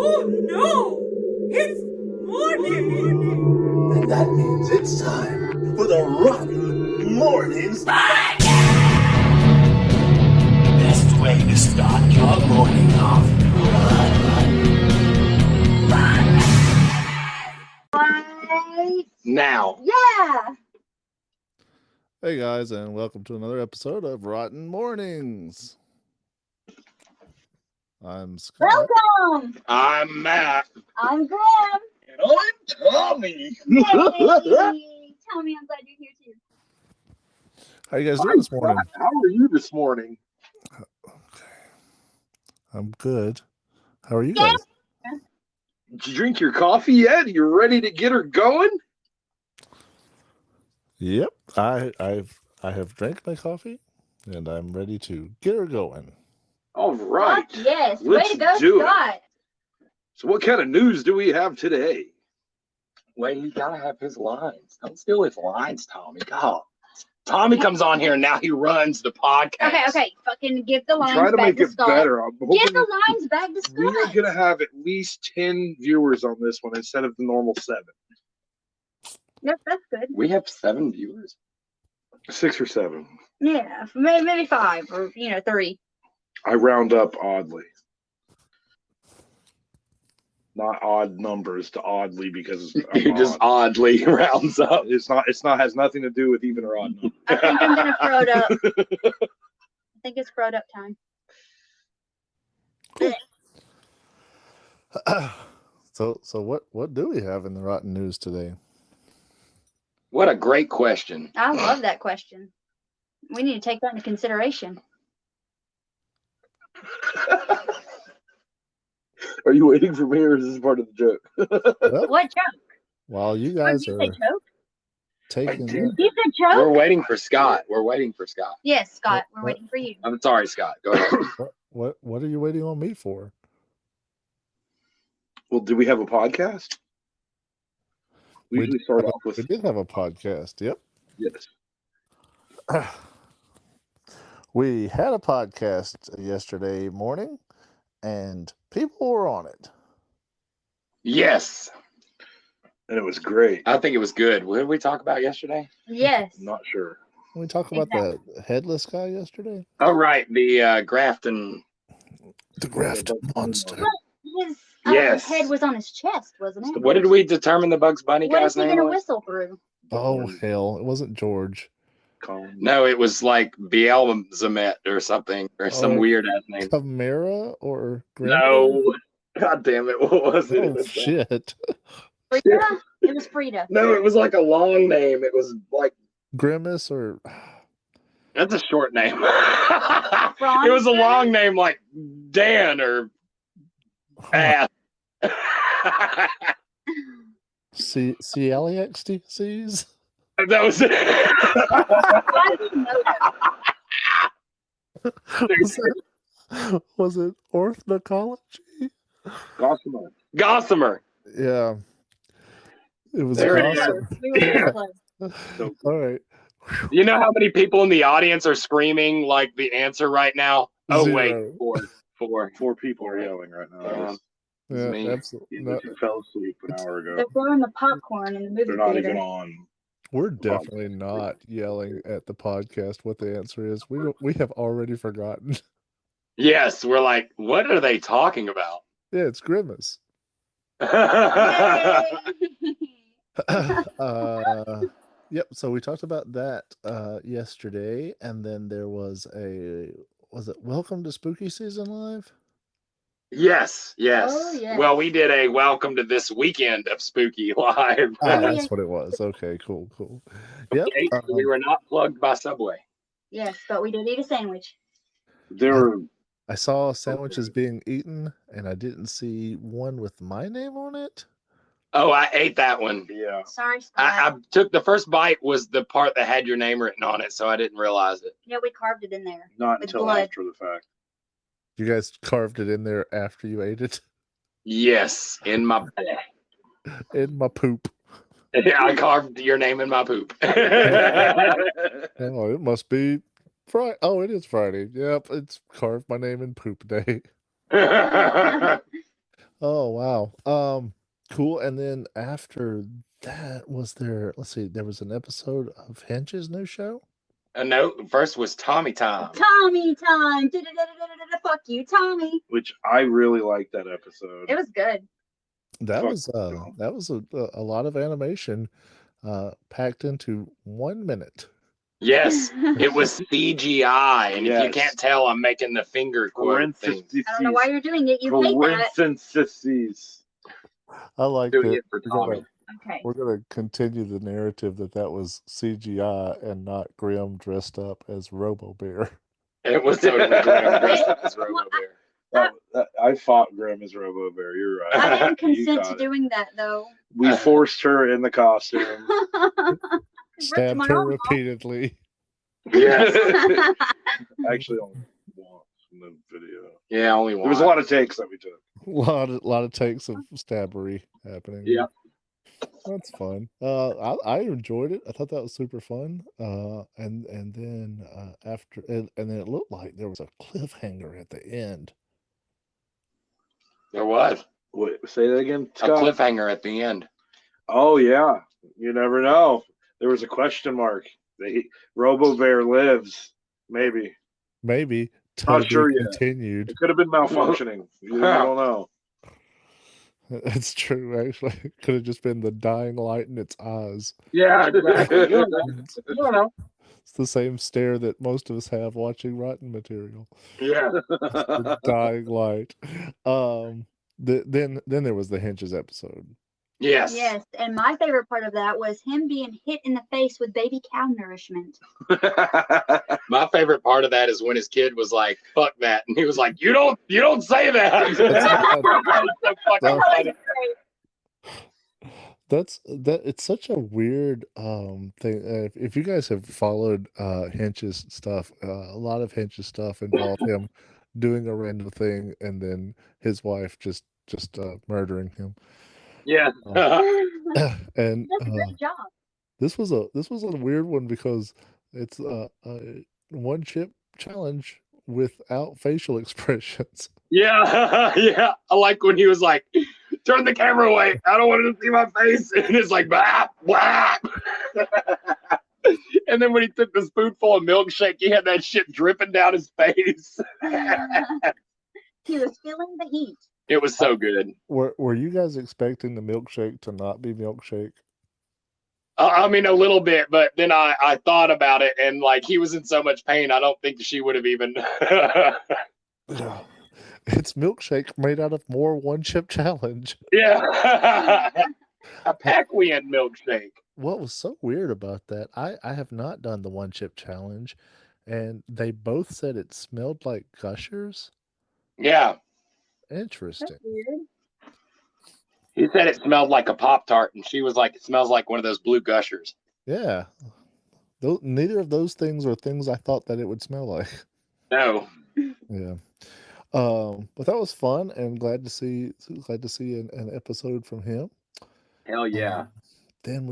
Oh no! It's morning! And that means it's time for the Rotten Mournings. Best way to start your morning off. Right now. Yeah. Hey guys, and welcome to another episode of Rotten Mournings. I'm Scott. Welcome. I'm Matt. I'm Graham. And I'm Tommy. Hey, Tommy, I'm glad you're here too. How you guys doing this morning? How are you this morning? I'm good. How are you guys? Did you drink your coffee yet? You ready to get her going? Yep, I have drank my coffee, and I'm ready to get her going. All right. Fuck yes. Let's Way to go, do it. Scott. So what kind of news do we have today? Well, you gotta have his lines. Don't steal his lines, Tommy. God. Tommy comes on here and now he runs the podcast. Okay. Fucking give the lines Try to back make to it Scott. better. I'm Give hoping the lines back to we are Scott. going to have at least 10 viewers on this one instead of the normal 7. Yep, that's good. We have 7 viewers. 6 or 7. Yeah, maybe 5 or 3. I round up oddly. Not odd numbers to oddly because He I'm just odd. oddly rounds up. It's not has nothing to do with even or odd numbers. I think I'm gonna throw it up. I think it's throw it up time. So what do we have in the rotten news today? What a great question. I love that question. We need to take that into consideration. Are you waiting for me or is this part of the joke? Well, What joke? while you What, guys you are said choke? taking did. that, You said We're choke? waiting for Scott. We're waiting for Scott. Yes, Scott. We're What? waiting for you. I'm sorry, Scott. Go ahead. what are you waiting on me for? Well, do we have a podcast? We usually start off with We did have a podcast. Yep. yes. We had a podcast yesterday morning, and people were on it. Yes. And it was great. I think it was good. What did we talk about yesterday? Yes. I'm not sure. We talked about the headless guy yesterday. Oh, right. The Grafton. The Grafton monster. His Yes. head was on his chest, wasn't it? What did we determine the Bugs Bunny What guy's is he name gonna was? whistle through? Oh hell! It wasn't George. Colin. No, it was like Beelzebub or something, or some Oh. weird ass name. Chimera or Grim? No. God damn it. What was it? It Oh was shit! Frida? It was Frida. No, it was like a long name. It was like, Grimace or that's a short name. It was a long name like Dan or Ass. CLEXTCs? That was it. I didn't know that. Was it ornithology? Gossamer. Gossamer. Yeah. It was There it is. awesome. We were very close. All right. You know how many people in the audience are screaming like the answer right now? Oh, Zero. wait. Four. 4 people are yelling right now. Yeah, me. absolutely. They No, just fell asleep an hour ago. They're throwing the popcorn in the movie They're not theater. even on. we're definitely not yelling at the podcast what the answer is. We have already forgotten. Yes, we're like, what are they talking about? Yeah, it's Grimace. Yep, so we talked about that yesterday, and then there was it Welcome to Spooky Season Live? Yes. Oh, yes. Well, we did a welcome to this weekend of Spooky Live. That's what it was. Okay, cool. Yep. Okay, so we were not plugged by Subway. Yes, but we did eat a sandwich. There were I saw sandwiches being eaten, and I didn't see one with my name on it. Oh, I ate that one. yeah. Sorry, Scott. I took the first bite was the part that had your name written on it, so I didn't realize it. Yeah, we carved it in there. Not With until blood. after the fact. You guys carved it in there after you ate it? Yes, in my In my poop. I carved your name in my poop. Oh, it must be Friday. Oh, it is Friday. Yep, it's carved my name in poop day. Oh wow. Cool. And then after that, was there? Let's see. There was an episode of Hinge's new show. No, first was Tommy Time. Tommy time. Da-da-da-da-da-da. Fuck you, Tommy. Which I really liked that episode. It was good. That Fuck was no. that was a lot of animation packed into 1 minute. Yes, it was CGI, and if you Yes. can't tell, I'm making the finger quote thing. I don't know why you're doing it. You hate that. Parentheses. I like Doing that. it for We're gonna, Tommy. Okay. we're gonna continue the narrative that was CGI and not Grimm dressed up as Robo Bear. It was totally Grimm dressed up as Robo Bear. I fought Grim as Robo Bear. You're right. I didn't You consent got to it. doing that though. We forced her in the costume. Stabbed my her arm off. repeatedly. Yes. Actually, only once in the video. Yeah, only one. There was a lot of takes that we took. A lot of takes of stabbery happening. Yeah. That's fun. I enjoyed it. I thought that was super fun. And then after and then it looked like there was a cliffhanger at the end. There was Wait, say that again, a Scott? cliffhanger at the end. Oh yeah, you never know. There was a question mark. Robo Bear lives. Maybe. Maybe to Not be sure yet. continued. It could have been malfunctioning. You don't know. It's true, actually. It could have just been the dying light in its eyes. Yeah, exactly. You don't know. You don't know. It's the same stare that most of us have watching rotten material. Yeah. The dying light. Then there was the Hinges episode. Yes. Yes, and my favorite part of that was him being hit in the face with baby cow nourishment. My favorite part of that is when his kid was like, "Fuck that," and he was like, "You don't say that." So fucking funny. It's such a weird thing. If you guys have followed Hinch's stuff, a lot of Hinch's stuff involved him doing a random thing and then his wife just murdering him. Yeah. And That's a great job. this was a weird one because it's a one chip challenge without facial expressions. Yeah. Yeah. I like when he was like, "Turn the camera away. I don't want him to see my face." And it's like, "Blah, blah." And then when he took the spoonful of milkshake, he had that shit dripping down his face. He was feeling the heat. It was so good. Were you guys expecting the milkshake to not be milkshake? I mean, a little bit, but then I thought about it, and like he was in so much pain, I don't think she would have even. It's milkshake made out of more one chip challenge. Yeah. A Pac-Man milkshake. What was so weird about that? I have not done the one chip challenge, and they both said it smelled like gushers. Yeah. Interesting. That's weird. He said it smelled like a Pop-Tart, and she was like, "It smells like one of those blue gushers." Yeah. Neither of those things are things I thought that it would smell like. No. Yeah. But that was fun and glad to see an episode from him. Hell yeah. Then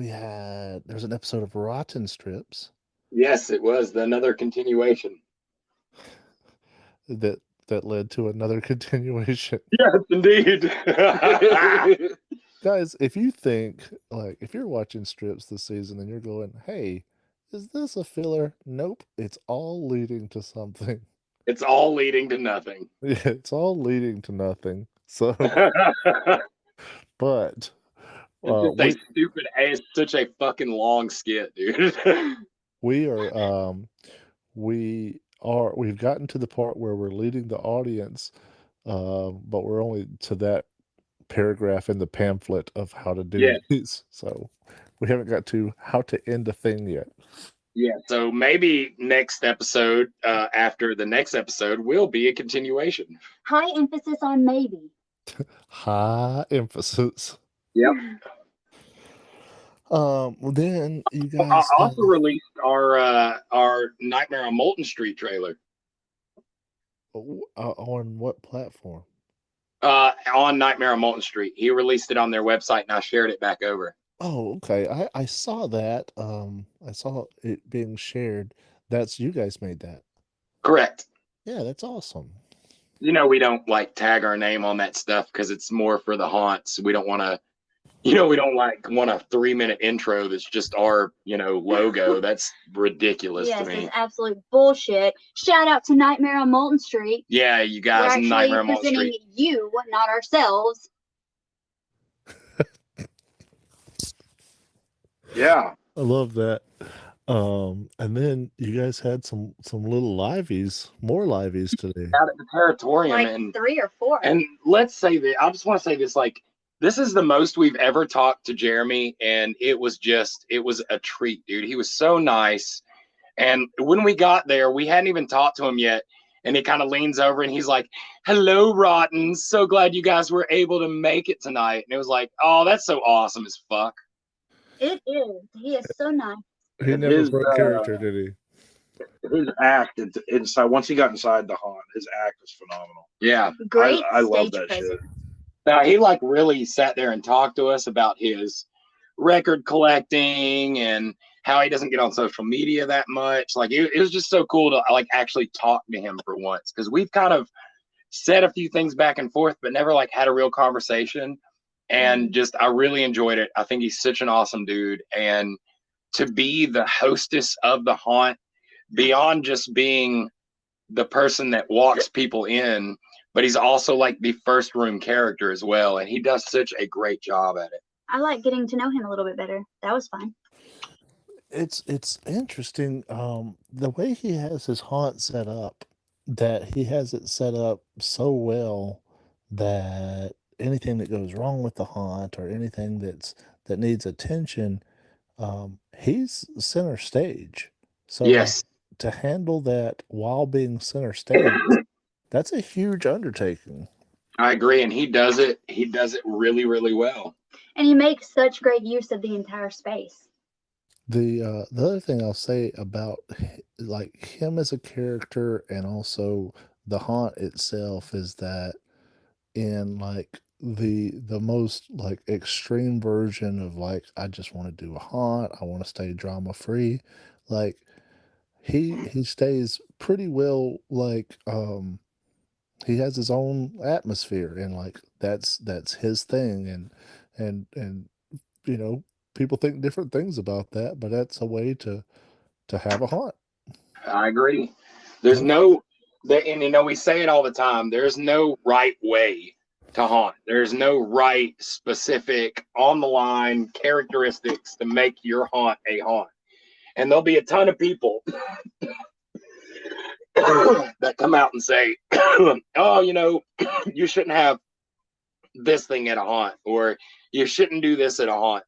there's an episode of Rotten Strips Yes, it was another continuation. that led to another continuation. Yes, indeed. Guys, if you think, like, if you're watching Strips this season and you're going, hey, is this a filler? Nope. It's all leading to something. It's all leading to nothing. Yeah, it's all leading to nothing. So, but It's a stupid ass, such a fucking long skit, dude. we've gotten to the part where we're leading the audience, but we're only to that paragraph in the pamphlet of how to do these. So we haven't got to how to end a thing yet. Yeah. So maybe next episode, after the next episode, will be a continuation. High emphasis on maybe. High emphasis. Yep. Well, then you I guys also released our Nightmare on Molten Street trailer. On what platform? On Nightmare on Molten Street. He released it on their website, and I shared it back over. Oh, okay. I saw that. I saw it being shared. That's you guys made that. Correct. Yeah, that's awesome. You know, we don't like tag our name on that stuff because it's more for the haunts. We don't want to, we don't like want a 3-minute intro that's just our, logo. That's ridiculous to Yes, me. it's absolute bullshit. Shout out to Nightmare on Moulton Street. Yeah, you We're guys, actually Nightmare on Moulton presenting Street. you, not ourselves. Yeah. I love that. And then you guys had some little liveys, more liveys today. Out at the Territorium, Like and 3 or 4. let's say that I just want to say this, like, this is the most we've ever talked to Jeremy, and it was a treat, dude. He was so nice. And when we got there, we hadn't even talked to him yet. And he kind of leans over and he's like, "Hello, Rotten. So glad you guys were able to make it tonight." And it was like, oh, that's so awesome as fuck. It is. He is so nice. He And never his, broke character, did he? His act inside, once he got inside the haunt, his act was phenomenal. Yeah. Great I love stage that presence. shit. Now, he like really sat there and talked to us about his record collecting and how he doesn't get on social media that much. Like, it was just so cool to like actually talk to him for once, because we've kind of said a few things back and forth, but never like had a real conversation. And just, I really enjoyed it. I think he's such an awesome dude. And to be the hostess of the haunt, beyond just being the person that walks people in, but he's also like the first room character as well. And he does such a great job at it. I like getting to know him a little bit better. That was fun. It's interesting the way he has his haunt set up, that he has it set up so well that anything that goes wrong with the haunt or anything that needs attention, he's center stage. So Yes, to handle that while being center stage, that's a huge undertaking. I agree. And he does it really, really well. And he makes such great use of the entire space. The other thing I'll say about like him as a character and also the haunt itself is that in like the most like extreme version of like I just want to do a haunt, I want to stay drama free, like he stays pretty well, like he has his own atmosphere and like that's his thing, and you know, people think different things about that, but that's a way to have a haunt. I agree. There's no, and we say it all the time. There's no right way to haunt. There's no right specific on the line characteristics to make your haunt a haunt. And there'll be a ton of people that come out and say, "Oh, you shouldn't have this thing at a haunt, or you shouldn't do this at a haunt."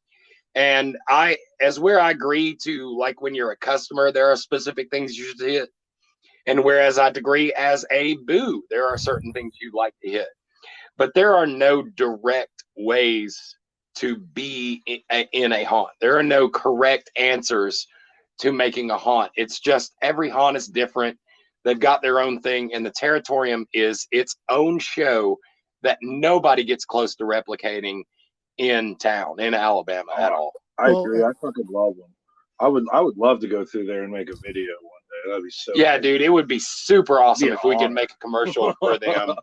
And as where I agree to, like, when you're a customer, there are specific things you should hit. And whereas I agree as a boo, there are certain things you'd like to hit. But there are no direct ways to be in a haunt. There are no correct answers to making a haunt. It's just every haunt is different. They've got their own thing. And the Territorium is its own show that nobody gets close to replicating in town, in Alabama at all. I agree. I fucking love them. I would love to go through there and make a video one day. That'd be so Yeah, cool. dude, it would be super awesome Yeah, if we could make a commercial for them.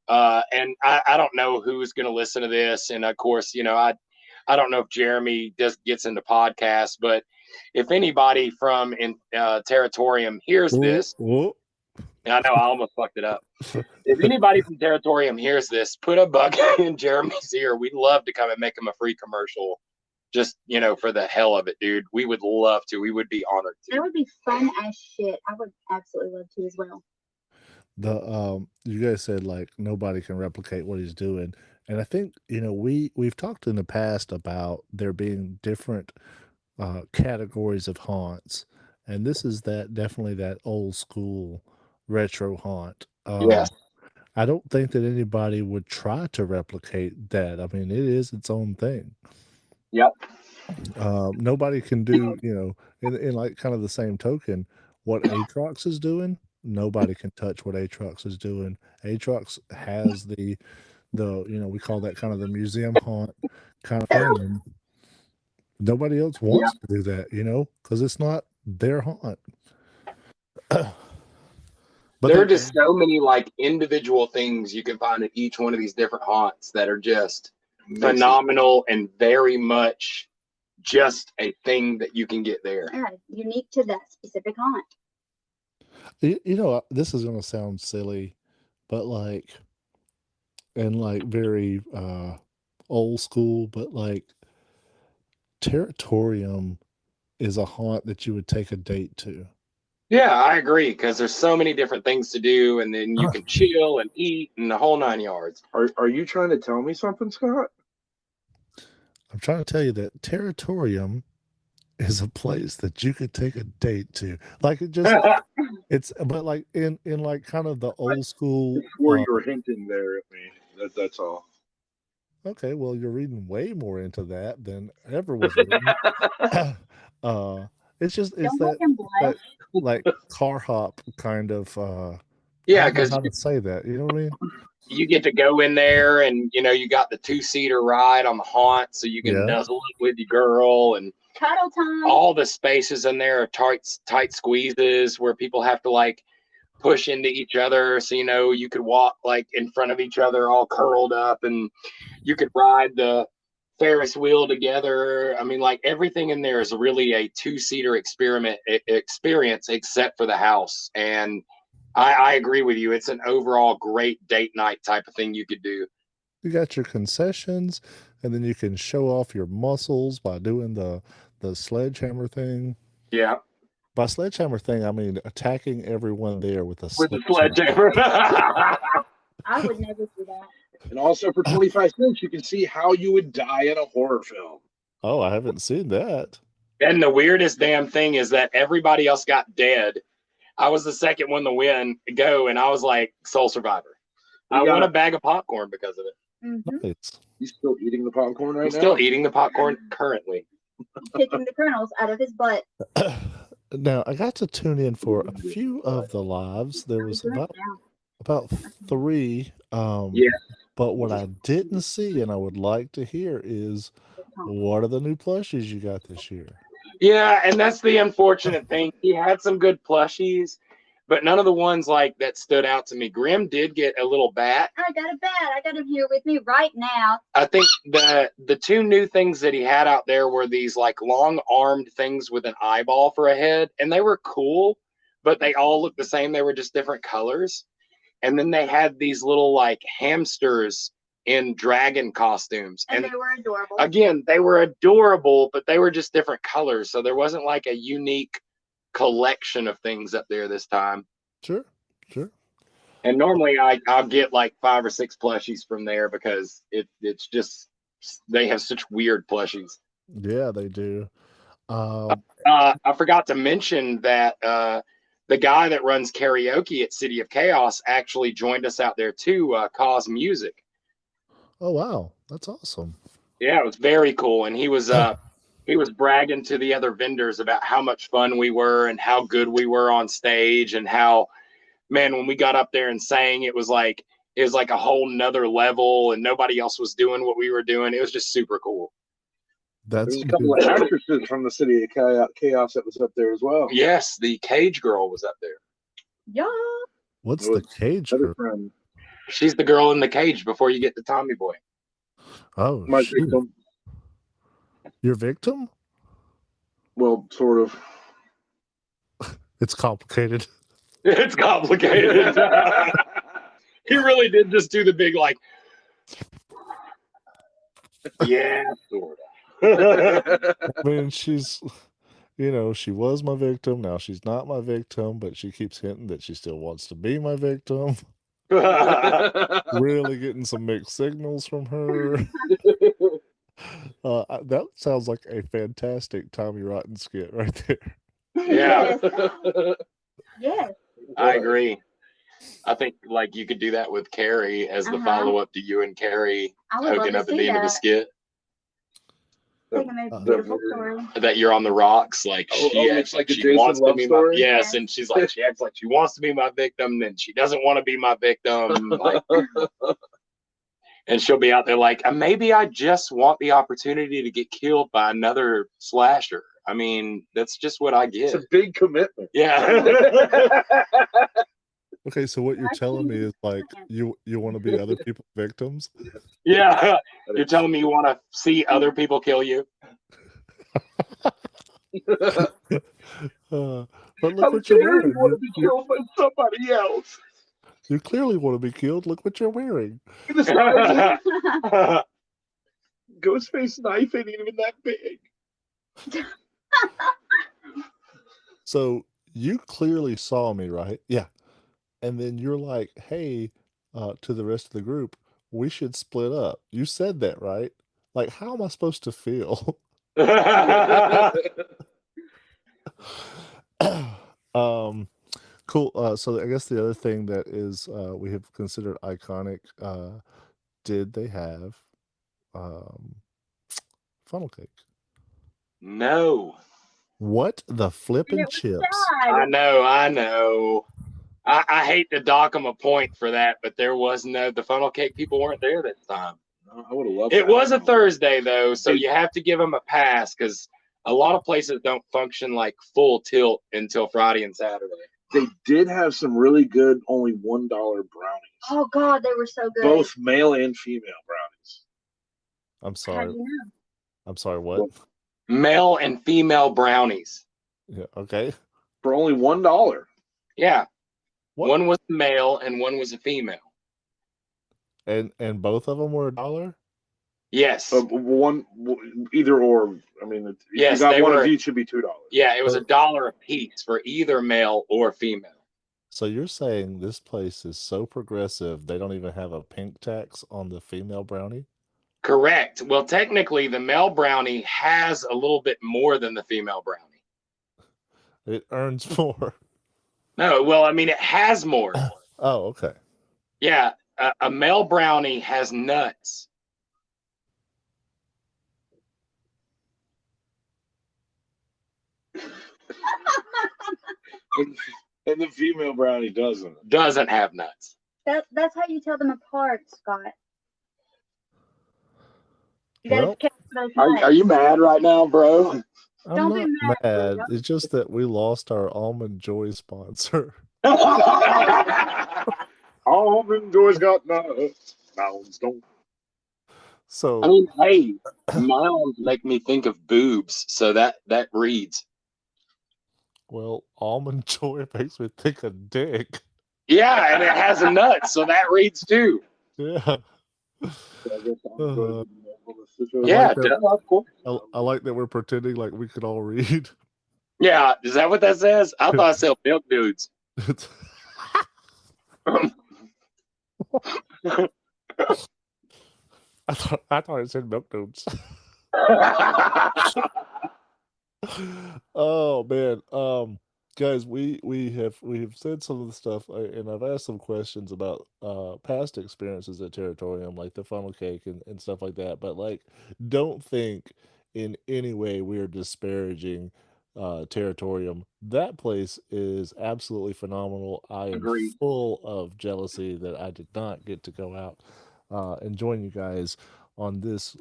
And I don't know who's going to listen to this. And of course, I don't know if Jeremy gets into podcasts, but if anybody from Territorium hears this, I know I almost fucked it up. If anybody from Territorium hears this, put a bug in Jeremy's ear. We'd love to come and make him a free commercial, just for the hell of it, dude. We would love to. We would be honored to. That would be fun as shit. I would absolutely love to as well. You guys said like nobody can replicate what he's doing, and I think we've talked in the past about there being different categories of haunts, and this is definitely that old school retro haunt. Yes. I don't think that anybody would try to replicate that. I mean, it is its own thing. Yep. Nobody can do, in like kind of the same token, what Aatrox is doing. Nobody can touch what Aatrox is doing. Aatrox has the we call that kind of the museum haunt kind of thing. And nobody else wants to do that, because it's not their haunt. But there are they, just so many like individual things you can find at each one of these different haunts that are just phenomenal and very much just a thing that you can get there. Yeah, unique to that specific haunt. you know, this is gonna sound silly, but like, and like very old school, but like Territorium is a haunt that you would take a date to. Yeah, I agree because there's so many different things to do, and then you can chill and eat and the whole 9 yards. Are you trying to tell me something, Scott? I'm trying to tell you that Territorium is a place that you could take a date to. Like it just it's but like in like kind of the old school Before you were hinting there at me. That's all. okay, well you're reading way more into that than ever was written. It's just it's Don't let him blush. that like car hop kind of Yeah, I don't know because how to say that. You know what I mean? you get to go in there and you got the 2-seater ride on the haunt, so you can Yeah. nuzzle it with your girl, and Cuddle time. all the spaces in there are tight squeezes where people have to like push into each other, so you could walk like in front of each other all curled up, and you could ride the Ferris wheel together. I mean, like everything in there is really a 2-seater experience except for the house. And I agree with you. It's an overall great date night type of thing you could do. You got your concessions, and then you can show off your muscles by doing the sledgehammer thing. Yeah. By sledgehammer thing, I mean attacking everyone there with a With the sledgehammer. I would never do that. And also for 25 cents, you can see how you would die in a horror film. Oh, I haven't seen that. And the weirdest damn thing is that everybody else got dead. I was the second one to go, and I was like sole survivor. I won a bag of popcorn because of it. Mm-hmm. Nice. He's still eating the popcorn right I'm now? still eating the popcorn currently. Picking the kernels out of his butt. Now I got to tune in for a few of the lives. There was about 3. Yeah. But what I didn't see, and I would like to hear, is what are the new plushies you got this year? Yeah, and that's the unfortunate thing. He had some good plushies, but none of the ones like that stood out to me. Grim did get a little bat. I got a bat. I got him here with me right now. I think the 2 new things that he had out there were these like long-armed things with an eyeball for a head, and they were cool, but they all looked the same. They were just different colors. And then they had these little like hamsters in dragon costumes. And they were adorable. Again, they were adorable, but they were just different colors. So there wasn't like a unique collection of things up there this time. Sure. And normally I'll get like 5 or 6 plushies from there because it's just, they have such weird plushies. Yeah, they do. I forgot to mention that the guy that runs karaoke at City of Chaos actually joined us out there too, Cause Music. Oh wow, that's awesome. Yeah, it was very cool, and he was bragging to the other vendors about how much fun we were and how good we were on stage, and how, man, when we got up there and sang, it was like a whole nother level, and nobody else was doing what we were doing. It was just super cool. That's There's a couple of actresses from the City of Chaos that was up there as well. Yes, the Cage Girl was up there. Yeah. What's the Cage girl? Friend. She's the girl in the cage before you get to Tommy Boy. Oh, My shoot. victim. Your victim? Well, sort of. It's complicated. It's complicated. He really did just do the big like, yeah, sort of. I mean, she's, she was my victim. Now she's not my victim, but she keeps hinting that she still wants to be my victim. Really getting some mixed signals from her. That sounds like a fantastic Tommy Rotten skit right there. Yeah. Yes. I agree. I think like you could do that with Carrie as the follow-up to you and Carrie hooking up at the end of the skit. Like a beautiful story. That you're on the rocks, like she acts like she wants to be my Yes. and she's like she acts like she wants to be my victim, then she doesn't want to be my victim, like, and she'll be out there like, maybe I just want the opportunity to get killed by another slasher. I mean, that's just what I get. It's a big commitment. Yeah. Okay, so what you're telling me is like you want to be other people's victims? Yeah, you're telling me you want to see other people kill you? But look How what you're dare you wearing. want to be killed by somebody else? You clearly want to be killed. Look what you're wearing. Ghostface knife ain't even that big. So you clearly saw me, right? Yeah. And then you're like, hey, to the rest of the group, we should split up. You said that, right? Like, how am I supposed to feel? Cool. So I guess the other thing that is we have considered iconic, did they have um, funnel cake? No. What the And flippin' it was chips? I sad. know. I hate to dock them a point for that, but there was no, the funnel cake people weren't there that time. I would have loved It that. was a Thursday, though, so you have to give them a pass because a lot of places don't function like full tilt until Friday and Saturday. They did have some really good, only $1 brownies. Oh God, they were so good. Both male and female brownies. I'm How sorry. do you know? I'm sorry, what? Male and female brownies. Yeah, okay. For only $1. Yeah. What? One was a male and one was a female. And both of them were $1? Yes. One, either or. I mean, if Yes, you got they one were- of each, should be $2. Yeah, it was $1 a piece for either male or female. So you're saying this place is so progressive they don't even have a pink tax on the female brownie? Correct. Well, technically, the male brownie has a little bit more than the female brownie. It earns more. No, well, I mean, it has more. Oh, okay. Yeah, a male brownie has nuts. And the female brownie doesn't. Doesn't have nuts. That's how you tell them apart, Scott. You gotta Well, catch those Are nuts. you mad right now, bro? I'm Don't not be mad, mad. bro. It's just that we lost our Almond Joy sponsor. Almond Joy's got nuts. Mounds don't. So I mean, hey, mounds make me think of boobs, so that reads. well, Almond Joy makes me think of dick. Yeah, and it has a nut, so that reads too. Yeah. Yeah, like that. duh, of course. I like that we're pretending like we could all read. Yeah, is that what that says? I thought it said milk dudes. It's- I thought it said milk dudes. Oh man, guys, we have said some of the stuff, and I've asked some questions about past experiences at Territorium, like the funnel cake and stuff like that. But like, don't think in any way we are disparaging Territorium. That place is absolutely phenomenal. I am Agreed. full of jealousy that I did not get to go out and join you guys on this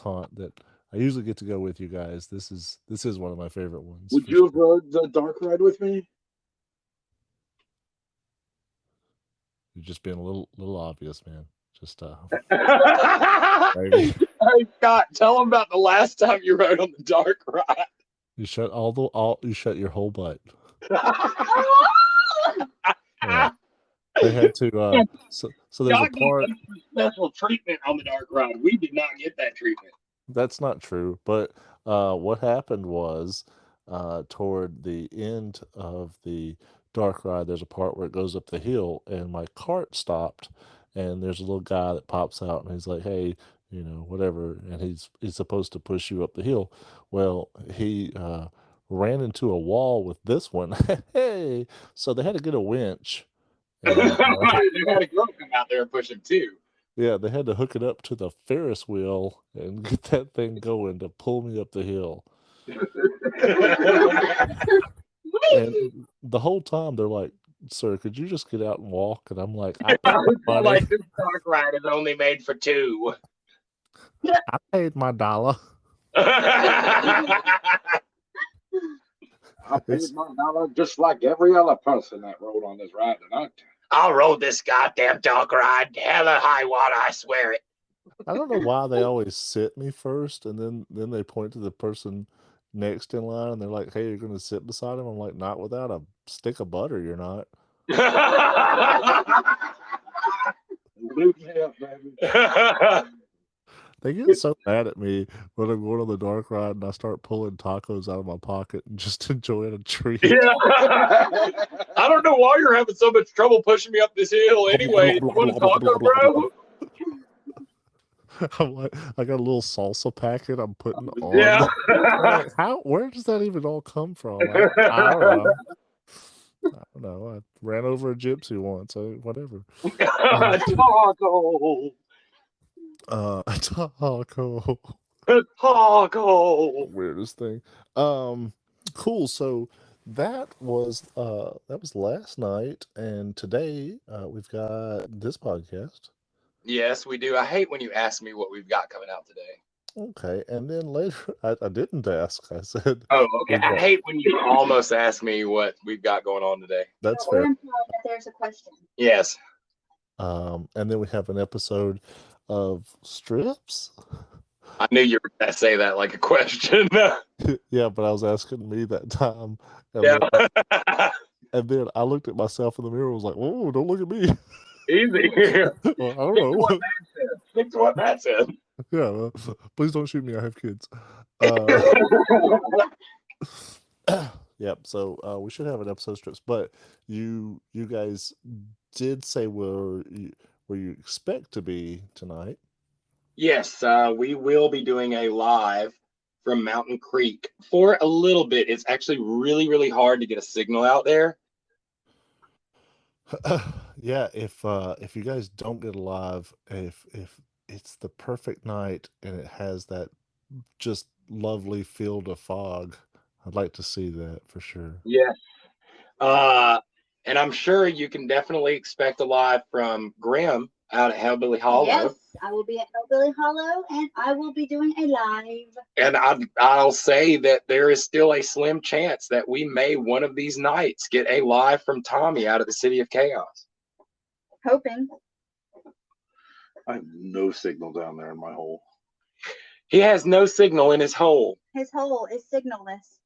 haunt that I usually get to go with you guys. This is one of my favorite ones. Would for you have sure. rode the dark ride with me? You're just being a little obvious, man. Just Hey, Scott, tell them about the last time you rode on the dark ride. you shut you shut your whole butt. Oh! Yeah. They had to so there's Y'all a part gave us special treatment on the dark ride. We did not get that treatment. that's not true, but what happened was toward the end of the dark ride, there's a part where it goes up the hill, and my cart stopped, and there's a little guy that pops out, and he's like, "Hey, whatever," and he's supposed to push you up the hill. Well, he ran into a wall with this one. Hey, so they had to get a winch. And, They had a girl come out there and push him too. yeah, they had to hook it up to the Ferris wheel and get that thing going to pull me up the hill. And the whole time they're like, "Sir, could you just get out and walk?" And I'm like, "I Like this dark ride is only made for two. paid my dollar." I paid It's my dollar just like every other person that rode on this ride tonight. I'll rode this goddamn dog ride. Hell or high water, I swear it. I don't know why they always sit me first, and then they point to the person next in line, and they're like, "Hey, you're gonna sit beside him." I'm like, "Not without a stick of butter, you're not." Loop me up, baby. They get so mad at me when I'm going on the dark ride and I start pulling tacos out of my pocket and just enjoying a treat. Yeah. I don't know why you're having so much trouble pushing me up this hill anyway. You want to talk, bro? I'm like, I got a little salsa packet I'm putting on. Yeah. Like, where does that even all come from? I don't know. I don't know. I ran over a gypsy once, so whatever. Taco. Taco. Taco. Weirdest thing. Cool. So that was last night, and today we've got this podcast. Yes, we do. I hate when you ask me what we've got coming out today. Okay, and then later I didn't ask. I said, Oh, okay. I hate when you almost ask me what we've got going on today. That's Or fair. imply that there's a question. Yes. And then we have an episode of strips. I knew you were going to say that like a question. Yeah, but I was asking me that time. And Yeah. then I looked at myself in the mirror and was like, "Whoa, don't look at me." Easy. Well, I don't know. Stick to what Matt said. Yeah, well, please don't shoot me. I have kids. Yep. So we should have an episode of strips, but you guys did say where you expect to be tonight. Yes, we will be doing a live from Mountain Creek for a little bit. It's actually really, really hard to get a signal out there. Yeah, if you guys don't get alive, if it's the perfect night and it has that just lovely field of fog, I'd like to see that for sure. Yeah. And I'm sure you can definitely expect a live from Grim out at Hellbilly Hollow. Yes, I will be at Hellbilly Hollow, and I will be doing a live. And I'll say that there is still a slim chance that we may one of these nights get a live from Tommy out of the City of Chaos. Hoping. I have no signal down there in my hole. He has no signal in his hole. His hole is signalless.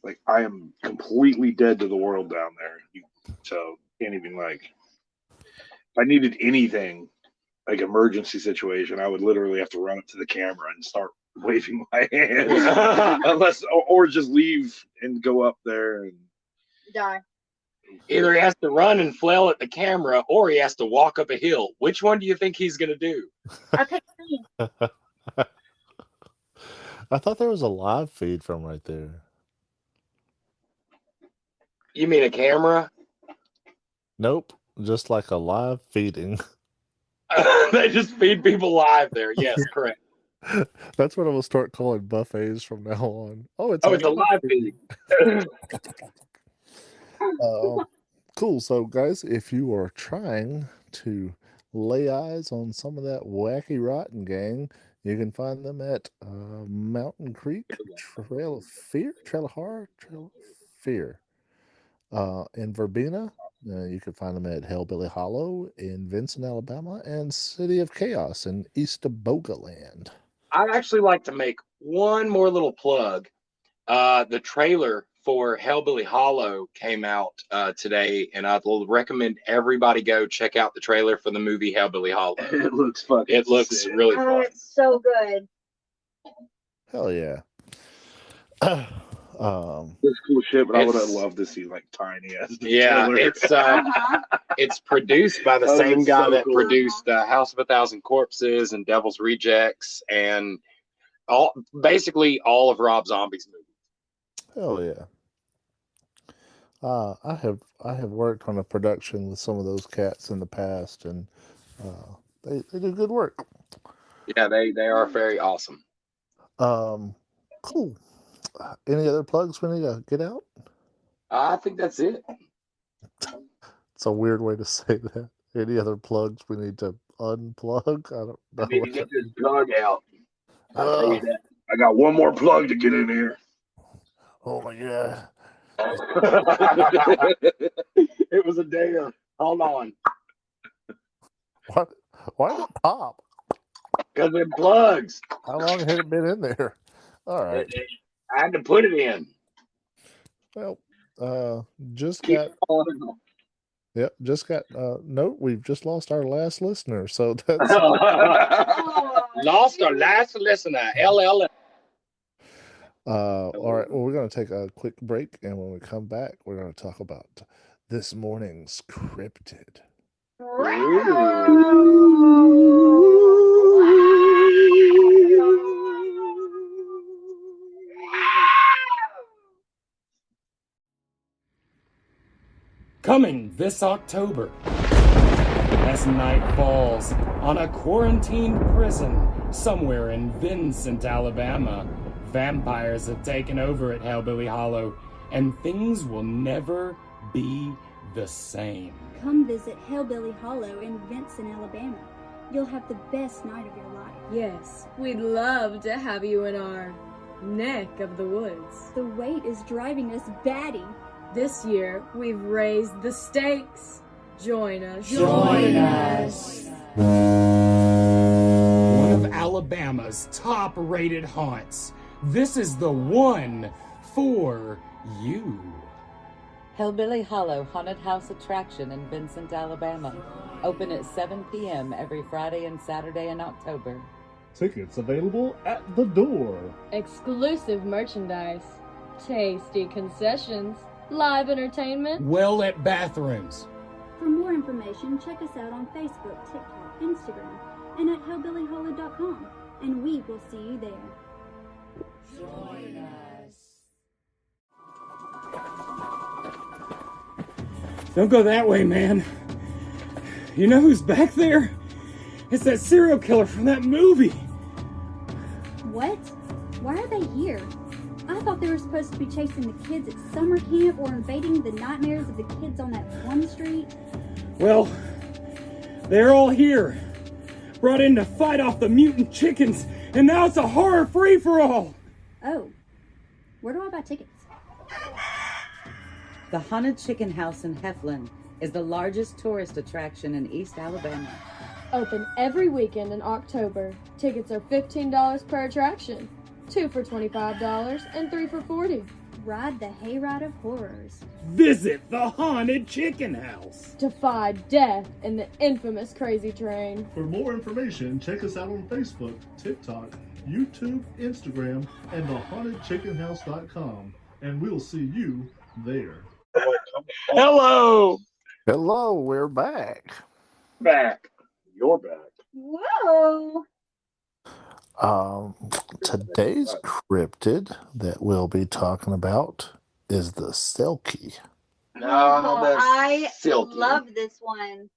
Like, I am completely dead to the world down there. So can't even, like, if I needed anything, like emergency situation, I would literally have to run up to the camera and start waving my hands, or just leave and go up there and Die. Either he has to run and flail at the camera, or he has to walk up a hill. Which one do you think he's going to do? I picked me. I thought there was a live feed from right there. You mean a camera? Nope, just like a live feeding. They just feed people live there. Yes, correct. That's what I will start calling buffets from now on. Oh, it's a live feed. Cool. So, guys, if you are trying to lay eyes on some of that wacky rotten gang, you can find them at Mountain Creek Trail of Fear, Trail of Horror, Trail of Fear. In Verbena, you can find them at Hellbilly Hollow in Vincent, Alabama, and City of Chaos in East Abogaland. I'd actually like to make one more little plug. The trailer for Hellbilly Hollow came out today, and I'd recommend everybody go check out the trailer for the movie Hellbilly Hollow. It looks fucking It looks sick. really Oh, fun. it's so good. Hell yeah. It's cool shit, but I would have loved to see like tiny ass. Yeah, trailer. it's produced by the Oh, same it's guy so that cool. produced House of a Thousand Corpses and Devil's Rejects and basically all of Rob Zombie's movies. Hell yeah. I have worked on a production with some of those cats in the past, and they do good work. Yeah, they are very awesome. Cool. Any other plugs we need to get out? I think that's it. It's a weird way to say that. Any other plugs we need to unplug? I don't know. I need to get this plug out. I'll tell you that. I got one more plug to get in here. Oh my god. It was a dare. Hold on. What? Why did it pop? Because it plugs. How long had it been in there? All right. I had to put it in. Well, just Keep got. going. Yep, just got. No, we've just lost our last listener. So that's. Lost our last listener. LL. All right. Well, we're going to take a quick break, and when we come back, we're going to talk about this morning's cryptid. Coming this October, as night falls on a quarantined prison somewhere in Vincent, Alabama, vampires have taken over at Hellbilly Hollow, and things will never be the same. Come visit Hellbilly Hollow in Vincent, Alabama. You'll have the best night of your life. Yes, we'd love to have you in our neck of the woods. The wait is driving us batty. This year, we've raised the stakes. Join us. Join us. One of Alabama's top-rated haunts. This is the one for you. Hellbilly Hollow Haunted House Attraction in Vincent, Alabama. Open at 7 p.m. every Friday and Saturday in October. Tickets available at the door. Exclusive merchandise. Tasty concessions. Live entertainment. Well-lit bathrooms. For more information, check us out on Facebook, TikTok, Instagram, and at hellbillyhollow.com. And we will see you there. Join us. Don't go that way, man. You know who's back there? It's that serial killer from that movie. What? Why are they here? I thought they were supposed to be chasing the kids at summer camp or invading the nightmares of the kids on that one street. Well, they're all here. Brought in to fight off the mutant chickens, and now it's a horror free-for-all. Oh. Where do I buy tickets? The Haunted Chicken House in Heflin is the largest tourist attraction in East Alabama. Open every weekend in October. Tickets are $15 per attraction. 2 for $25 and 3 for $40. Ride the hayride of horrors. Visit the Haunted Chicken House. Defy death in the infamous Crazy Train. For more information, check us out on Facebook, TikTok, YouTube, Instagram, and thehauntedchickenhouse.com. And we'll see you there. Hello. Hello, we're back. Back. You're back. Whoa. Today's cryptid that we'll be talking about is the Selkie. No, I silky. love this one.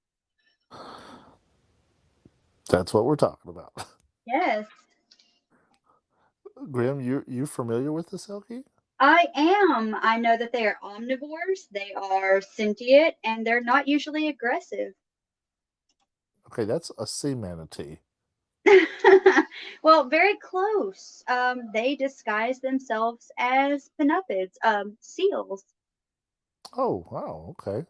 That's what we're talking about. Yes, Grim, you familiar with the Selkie? I am. I know that they are omnivores, they are sentient, and they're not usually aggressive. Okay, that's a sea manatee. Well, very close. They disguise themselves as pinnipeds, seals. Oh, wow, okay.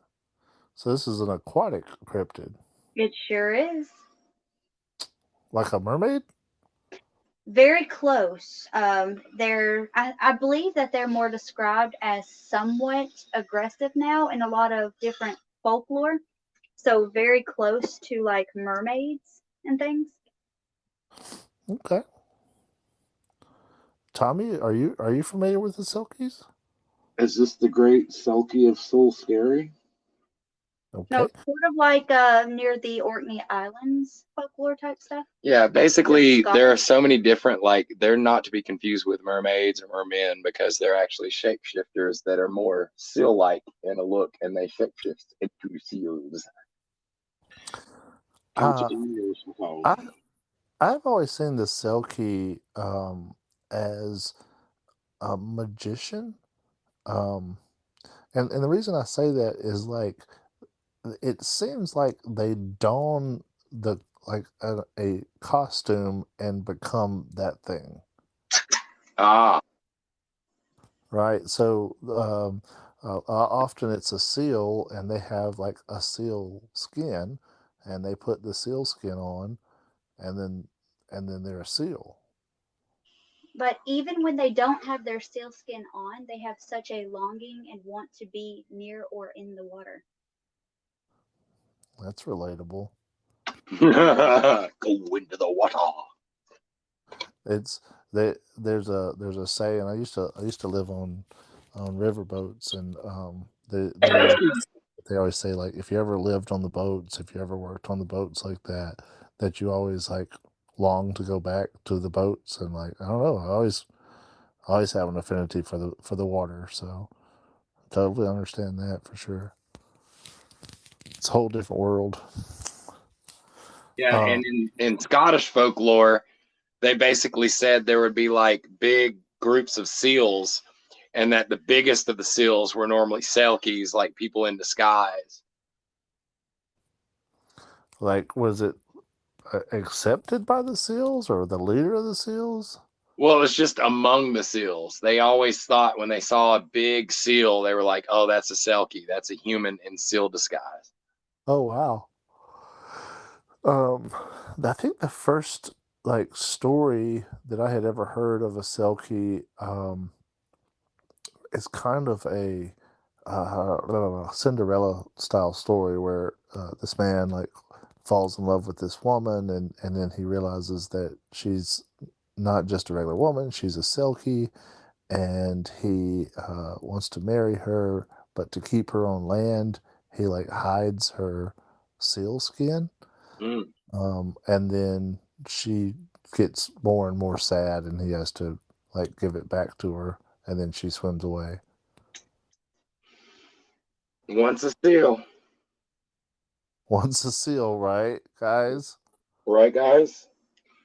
So this is an aquatic cryptid. It sure is. Like a mermaid? Very close. I believe that they're more described as somewhat aggressive now in a lot of different folklore. So very close to like mermaids and things. Okay. Tommy, are you familiar with the Selkies? Is this the great Selkie of Soul Scary? Okay. No, sort of like near the Orkney Islands folklore type stuff. Yeah, basically, Scotland. there are so many different, like, they're not to be confused with mermaids or mermen because they're actually shapeshifters that are more seal-like in a look, and they shapeshift into seals. I've always seen the Selkie as a magician. And the reason I say that is like it seems like they don a costume and become that thing. Ah, right? So often it's a seal, and they have like a seal skin, and they put the seal skin on, and then they're a seal. But even when they don't have their sealskin on, they have such a longing and want to be near or in the water. That's relatable. go into the water. It's there's a saying. I used to live on riverboats, and they always say, like, if you ever lived on the boats, if you ever worked on the boats like that, that you always like long to go back to the boats. And like, I don't know, I always have an affinity for the water, so totally understand that for sure. It's a whole different world. Yeah, and in Scottish folklore, they basically said there would be like big groups of seals, and that the biggest of the seals were normally Selkies, like people in disguise. Like, was it accepted by the seals or the leader of the seals? Well, it's just among the seals. They always thought when they saw a big seal, they were like, "Oh, that's a Selkie. That's a human in seal disguise." Oh wow. Um, I think the first like story that I had ever heard of a Selkie is kind of a Cinderella style story where this man like falls in love with this woman, and then he realizes that she's not just a regular woman, she's a Selkie, and he wants to marry her, but to keep her on land, he like hides her seal skin. Mm. And then she gets more and more sad, and he has to like give it back to her, and then she swims away. Once a seal, Once a seal, right, guys? right, guys?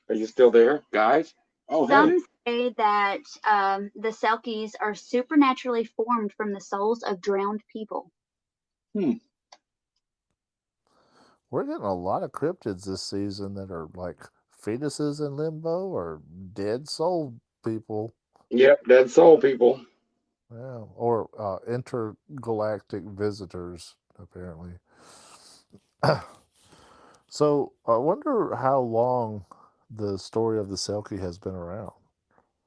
Are you still there, guys? Oh, hey. Some say that the Selkies are supernaturally formed from the souls of drowned people. We're getting a lot of cryptids this season that are like fetuses in limbo or dead soul people. Yep, dead soul people. Yeah, or intergalactic visitors, apparently. So I wonder how long the story of the Selkie has been around.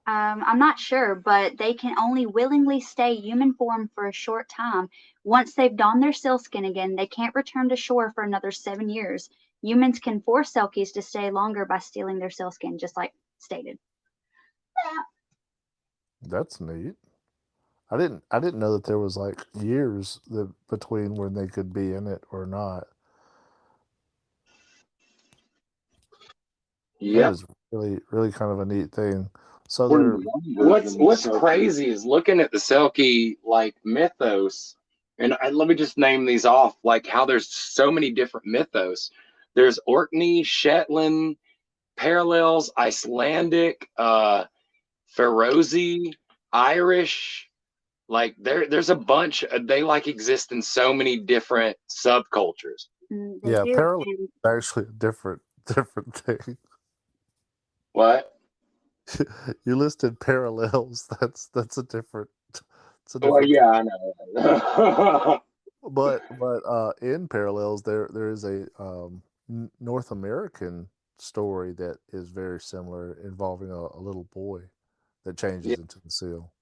I'm not sure, but they can only willingly stay human form for a short time. Once they've donned their sealskin again, they can't return to shore for another 7 years. Humans can force Selkies to stay longer by stealing their sealskin, just like stated. That's neat. I didn't know that there was like years between when they could be in it or not. That Yep. is really, really kind of a neat thing. So What's crazy is looking at the Selkie like mythos, and let me just name these off, like how there's so many different mythos. There's Orkney, Shetland, parallels, Icelandic, Ferozy, Irish. Like there's a bunch. They like exist in so many different subcultures. yeah, parallel is actually a different thing. What? You listed parallels. That's a different. It's a Well, different yeah, thing. I know. But in parallels, there is a North American story that is very similar, involving a little boy that changes into the seal,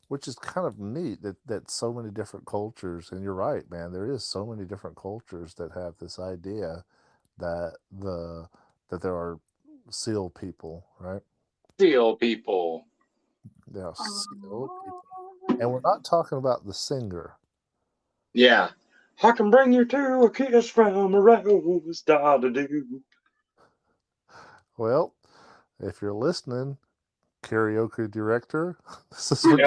which is kind of neat that so many different cultures. And you're right, man. There is so many different cultures that have this idea that there are seal people, right? Seal people. Yeah, seal people. And we're not talking about the singer. Yeah. I can bring you to a kiss from a rose, da-da-doo. Well, if you're listening, karaoke director, this is what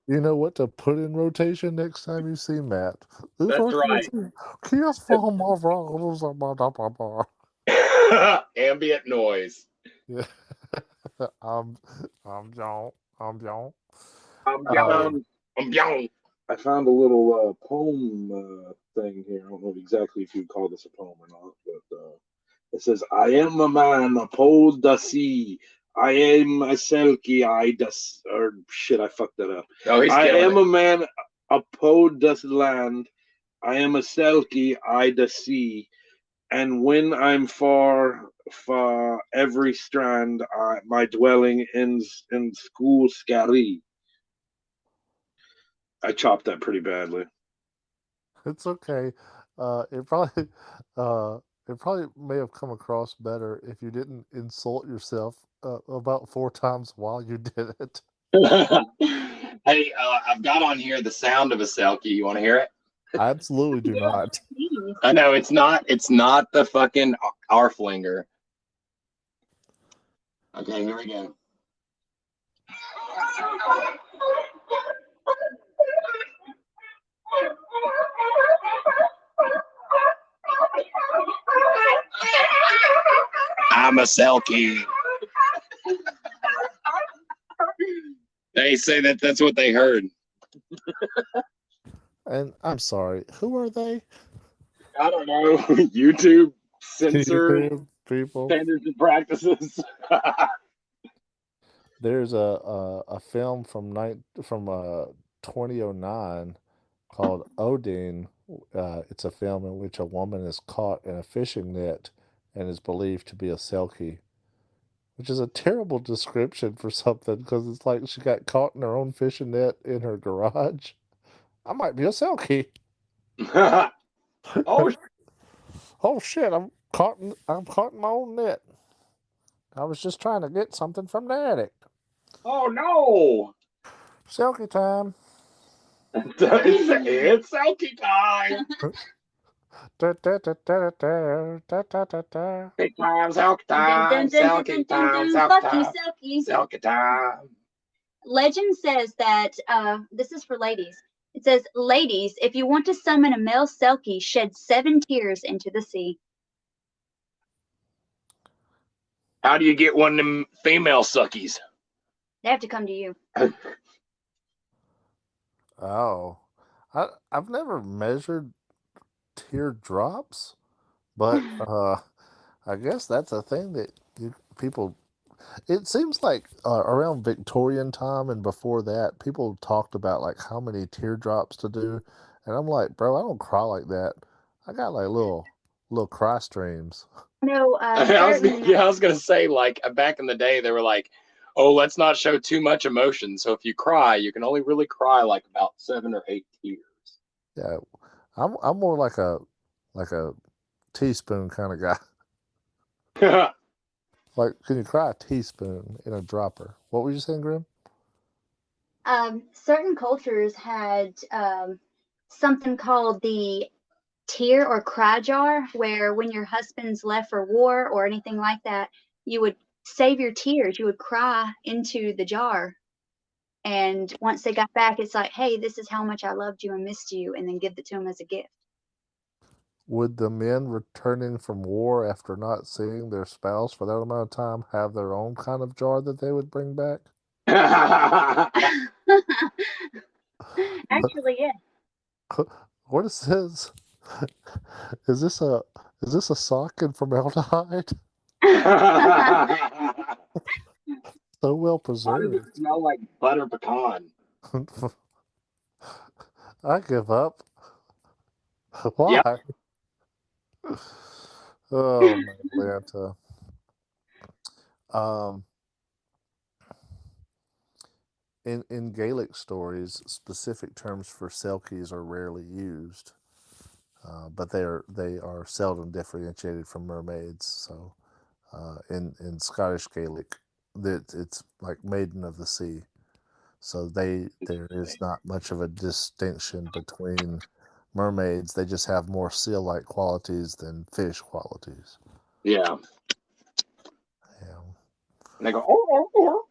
you know what to put in rotation next time you see Matt. That's right. Kiss from a rose. Ambient noise. Yeah. I'm John. I'm John. I'm young. I found a little poem thing here. I don't know exactly if you'd call this a poem or not, but it says, "I am a man upon the sea. I am a Selkie. Or shit, I fucked that up. Oh, he's I killing am it. a man upon the land. I am a Selkie. I the sea. And when I'm far every strand, my dwelling ends in school scary." I chopped that pretty badly. It's okay. It probably uh, it probably may have come across better if you didn't insult yourself about 4 times while you did it. Hey, I've got on here the sound of a Selkie. You want to hear it? I absolutely do Yes, not. please. I know it's not the fucking Arflinger. Okay, here we go. I'm a Selkie. They say that's what they heard. And I'm sorry, who are they? I don't know. YouTube censor YouTube people. standards and practices. There's a film from 2009 called Odin. It's a film in which a woman is caught in a fishing net and is believed to be a Selkie, which is a terrible description for something because it's like she got caught in her own fishing net in her garage. I might be a Selkie. Oh, Oh shit! I'm caught in my own net. I was just trying to get something from the attic. oh no! Selkie time. It's Selkie time. Da, da, da, da, da, da, da, da, da. Big time, Selkie Dun, time, dun, dun, dun, Selkie dun, time, dun, Selkie Selkie, time, Selkie. Selkie time. Legend says that this is for ladies. It says, ladies, if you want to summon a male Selkie, shed 7 tears into the sea. How do you get one of them female suckies? They have to come to you. Oh, I've never measured teardrops, but I guess that's a thing that people. It seems like around Victorian time and before that, people talked about like how many teardrops to do, and I'm like, bro, I don't cry like that. I got like little cry streams. No, I was gonna say, like, back in the day, they were like, "Oh, let's not show too much emotion. So if you cry, you can only really cry like about 7 or 8 tears." Yeah, I'm more like a teaspoon kind of guy. Like, can you cry a teaspoon in a dropper? What were you saying, Grim? certain cultures had something called the tear or cry jar, where when your husband's left for war or anything like that, you would save your tears. You would cry into the jar. And once they got back, it's like, hey, this is how much I loved you and missed you, and then give it to them as a gift. Would the men returning from war after not seeing their spouse for that amount of time have their own kind of jar that they would bring back? Actually, yeah. What is this? Is this a sock in formaldehyde? So well Why does preserved. it smell like butter pecan? I give up. Why? Yep. Oh man, Atlanta. Um, in Gaelic stories, specific terms for Selkies are rarely used, but they are seldom differentiated from mermaids. So, in Scottish Gaelic, that it's like maiden of the sea. So there is not much of a distinction between mermaids. They just have more seal-like qualities than fish qualities. Yeah. Yeah. And they go, oh.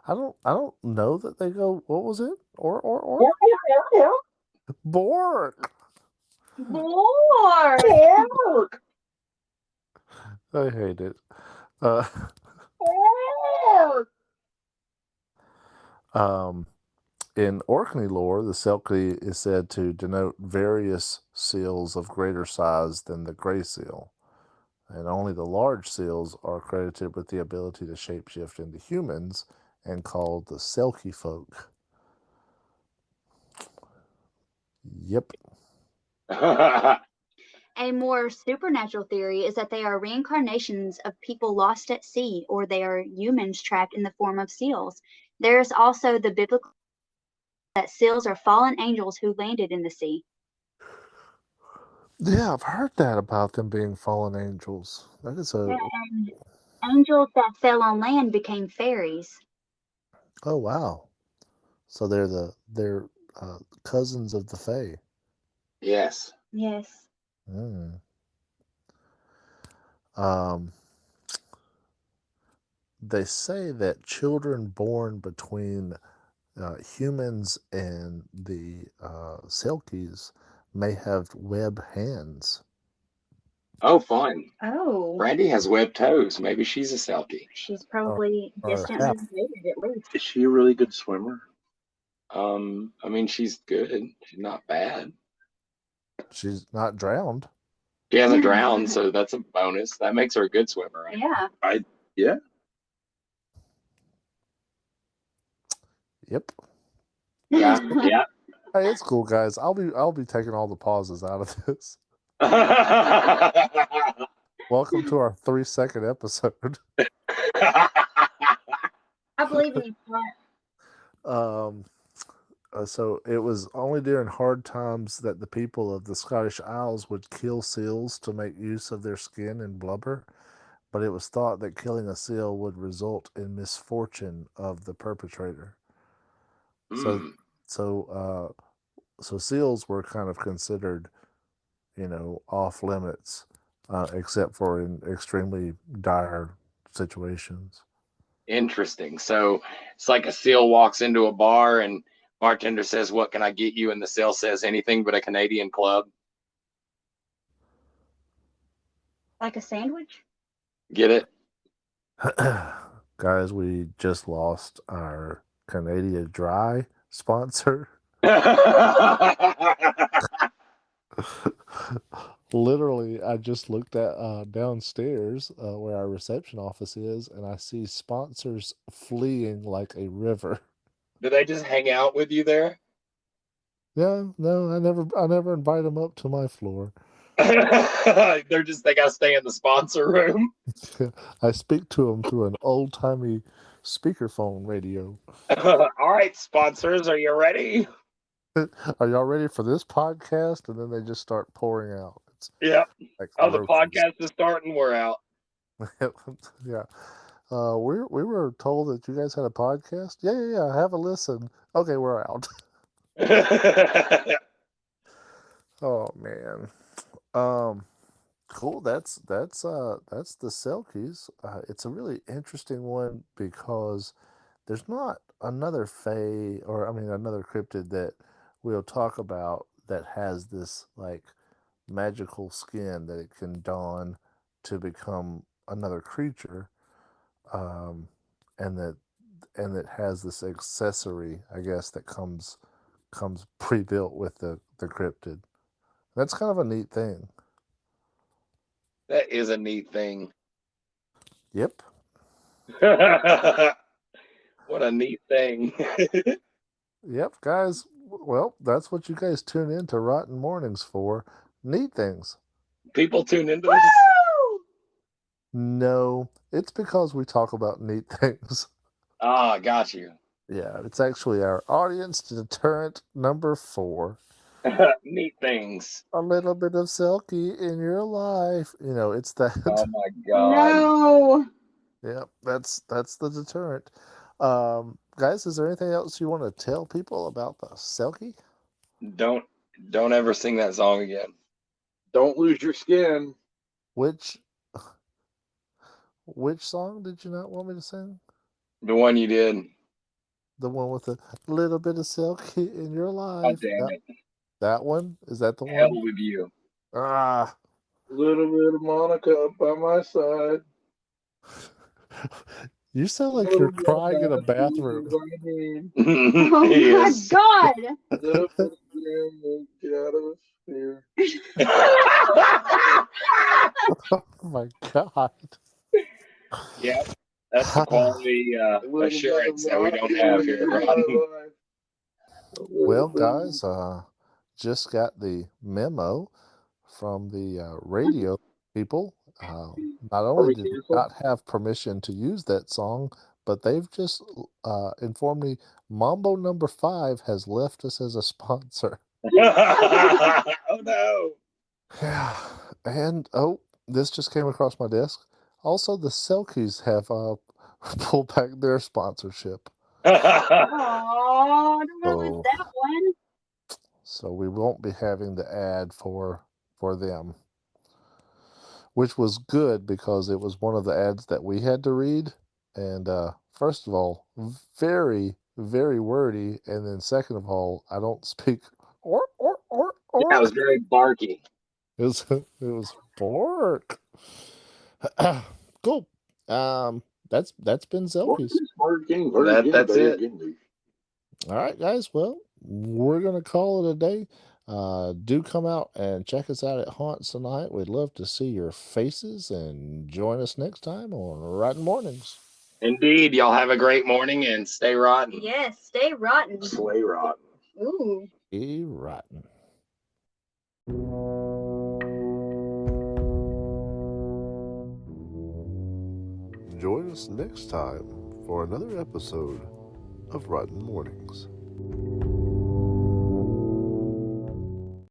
I don't know that they go. What was it? Or Bork. Bork. I hate it. Uh, um, In Orkney lore, the Selkie is said to denote various seals of greater size than the gray seal, and only the large seals are credited with the ability to shapeshift into humans and called the Selkie folk. Yep. A more supernatural theory is that they are reincarnations of people lost at sea, or they are humans trapped in the form of seals. There is also the biblical that seals are fallen angels who landed in the sea. Yeah, I've heard that about them being fallen angels. That is a Yeah, and angels that fell on land became fairies. oh wow. So they're cousins of the Fae. Yes. Yes. Mm. Um, they say that children born between humans and the Selkies may have web hands. Oh, fun. Oh, Brandy has webbed toes. Maybe she's a Selkie. she's Or, probably or distantly half. related at least. Is she a really good swimmer? I mean, she's good. She's not bad. She's not drowned. She hasn't drowned, so that's a bonus. That makes her a good swimmer, right? Yeah. Yeah. Yep. Yeah. Yeah. Hey, it's cool, guys. I'll be taking all the pauses out of this. Welcome to our 3-second episode. I believe in you, Scott. So it was only during hard times that the people of the Scottish Isles would kill seals to make use of their skin and blubber, but it was thought that killing a seal would result in misfortune of the perpetrator. So, Mm. so, so seals were kind of considered, off limits, except for in extremely dire situations. Interesting. So it's like a seal walks into a bar and bartender says, "What can I get you?" And the seal says, "Anything but a Canadian club." Like a sandwich? Get it? Guys, we just lost our Canadian Dry sponsor. Literally, I just looked at downstairs where our reception office is, and I see sponsors fleeing like a river. Do they just hang out with you there? Yeah, no, I never invite them up to my floor. They gotta stay in the sponsor room. I speak to them through an old timey speakerphone radio. All right, sponsors, are you ready? Are y'all ready for this podcast? And then they just start pouring out. It's Yeah. like Oh, the roaches. podcast is starting. We're out. Yeah. We were told that you guys had a podcast. Yeah. Have a listen. Okay, we're out. Oh man. Cool. That's the Selkies. It's a really interesting one because there's not another Fae, or I mean another cryptid that we'll talk about that has this like magical skin that it can don to become another creature, um, and that has this accessory, I guess, that comes pre-built with the cryptid. That's kind of a neat thing. That is a neat thing. Yep. What a neat thing. Yep, guys. Well, that's what you guys tune in to Rotten Mornings for. Neat things. People tune into this. No, it's because we talk about neat things. Ah, got you. Yeah, it's actually our audience deterrent number 4. Neat things. A little bit of Selkie in your life. It's that. Oh my god. No. Yeah, that's the deterrent. Guys, is there anything else you want to tell people about the Selkie? Don't ever sing that song again. Don't lose your skin. Which song did you not want me to sing? The one you did. The one with a little bit of Selkie in your Oh, life. damn it. That one? Is that the Hell one? with you. Ah. Little bit of Monica up by my side. You sound like you're crying in a bathroom. Oh my Yes. God! Get out of here. Oh my God. Yeah, that's the quality assurance that we don't have here, Rodney. Well, guys, just got the memo from the radio people. Not Are only we did we canceled? not have permission to use that song, but they've just informed me Mambo number 5 has left us as a sponsor. Oh no. Yeah. And this just came across my desk. Also, the Selkies have pulled back their sponsorship. Oh, I don't know So, that one. so we won't be having the ad for them, which was good because it was one of the ads that we had to read. And first of all, very, very wordy. And then second of all, I don't speak or. Yeah, it was very barky. It was pork. Cool. That's been Selkies. That's it. All right, guys. Well, we're gonna call it a day. Do come out and check us out at Haunts tonight. We'd love to see your faces and join us next time on Rotten Mornings. Indeed. Y'all have a great morning and stay rotten. Yes, stay rotten. Slay rotten. Ooh. Be rotten. Join us next time for another episode of Rotten Mornings.